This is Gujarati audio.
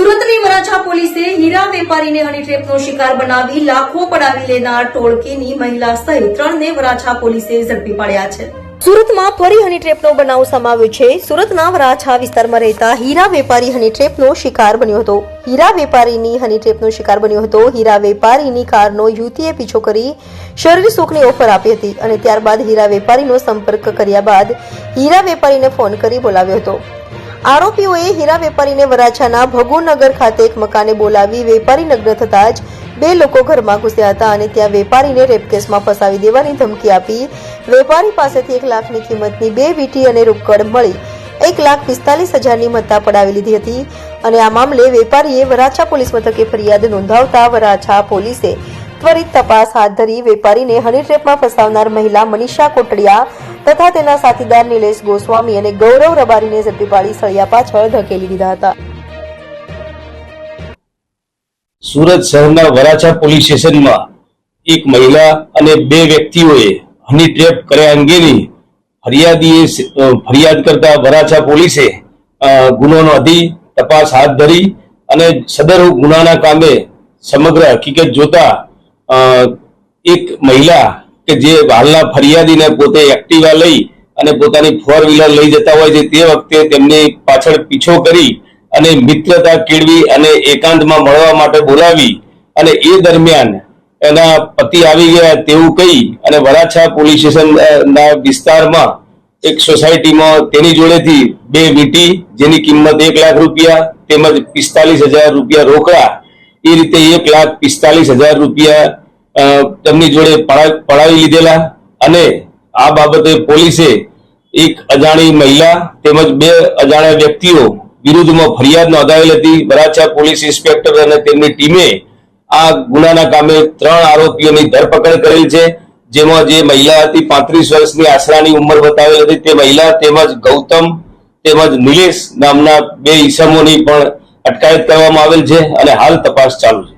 સુરતની વરાછા પોલીસે હીરા વેપારીને હની ટ્રેપનો શિકાર બનાવી લાખો પડાવી લેનાર ટોળકીની મહિલા સહિત 3 ને વરાછા પોલીસે ઝડપી પાડ્યા છે। સુરતમાં ફરી હની ટ્રેપનો બનાવ સામાવ્યો છે। સુરતના વરાછા વિસ્તારમાં રહેતા હીરા વેપારી હની ટ્રેપનો શિકાર બન્યો હતો। હીરા વેપારીની હની ટ્રેપનો શિકાર બન્યો હતો। હીરા વેપારીની કારનો યુવતીએ પીછો કરી શરીર સુખની ઓફર આપી હતી અને ત્યારબાદ હીરા વેપારીનો સંપર્ક કર્યા બાદ હીરા વેપારીને ફોન કરી બોલાવ્યો હતો। આરોપીઓએ હીરા વેપારીને વરાછાના ભગુનગર ખાતે એક મકાને બોલાવી વેપારી નગ્ન થતા જ 2 લોકો ઘરમાં ઘૂસ્યા હતા અને ત્યાં વેપારીને રેપ કેસમાં ફસાવી દેવાની ધમકી આપી વેપારી પાસેથી 1 લાખની કિંમતની 2 વીંટી અને રોકડ મળી 1,45,000ની મત્તા પડાવી લીધી હતી અને આ મામલે વેપારીએ વરાછા પોલીસ મથકે ફરિયાદ નોંધાવતા વરાછા પોલીસે ત્વરિત તપાસ હાથ ધરી વેપારીને હની ટ્રેપમાં ફસાવનાર મહિલા મનીષા કોટડિયા તથા તેના સાથીદાર નિલેશ ગોસ્વામી અને ગૌરવ રબારીને ઝડપી પાડી સળિયા પાછળ ધકેલી દીધા હતા। સુરત શહેરના વરાછા પોલીસ સ્ટેશનમાં એક મહિલા અને 2 વ્યક્તિઓએ હની ટ્રેપ કર્યા અંગેની ફરિયાદ કરતા વરાછા પોલીસે ગુનો નોંધી તપાસ હાથ ધરી અને સદર ગુનાના કામે સમગ્ર હકીકત જોતા એક મહિલા કે જે હાલના ફરિયાદીને પોતે એક્ટિવા લઈ અને પોતાની 4-વ્હીલર લઈ જતા હોય છે તે વખતે તેમની પાછળ પીછો કરી અને મિત્રતા કેળવી અને એકાંતમાં મળવા માટે બોલાવી અને એ દરમિયાન એના પતિ આવી ગયા તેવું કહી અને વરાછા પોલીસ સ્ટેશનના વિસ્તારમાં એક સોસાયટીમાં તેની જોડેથી 2 વીંટી જેની કિંમત 1 લાખ રૂપિયા તેમજ 45,000 રૂપિયા રોકડા એ રીતે 1,45,000 રૂપિયા તેમની જોડે પડાવી લીધેલા અને આ બાબતે પોલીસે એક અજાણી મહિલા તેમજ 2 અજાણ્યા વ્યક્તિઓ વિરુદ્ધમાં ફરિયાદ નોંધાવેલ હતી। વરાછા પોલીસ ઇન્સ્પેક્ટર અને તેમની ટીમે આ ગુનાના કામે 3 આરોપીઓની ધરપકડ કરેલ છે, જેમાં જે મહિલા હતી 35 વર્ષની આશરાની ઉંમર બતાવેલ હતી તે મહિલા તેમજ ગૌતમ તેમજ નિલેશ નામના 2 ઈસમોની પણ અટકાયત કરવામાં આવેલ છે અને હાલ તપાસ ચાલુ છે।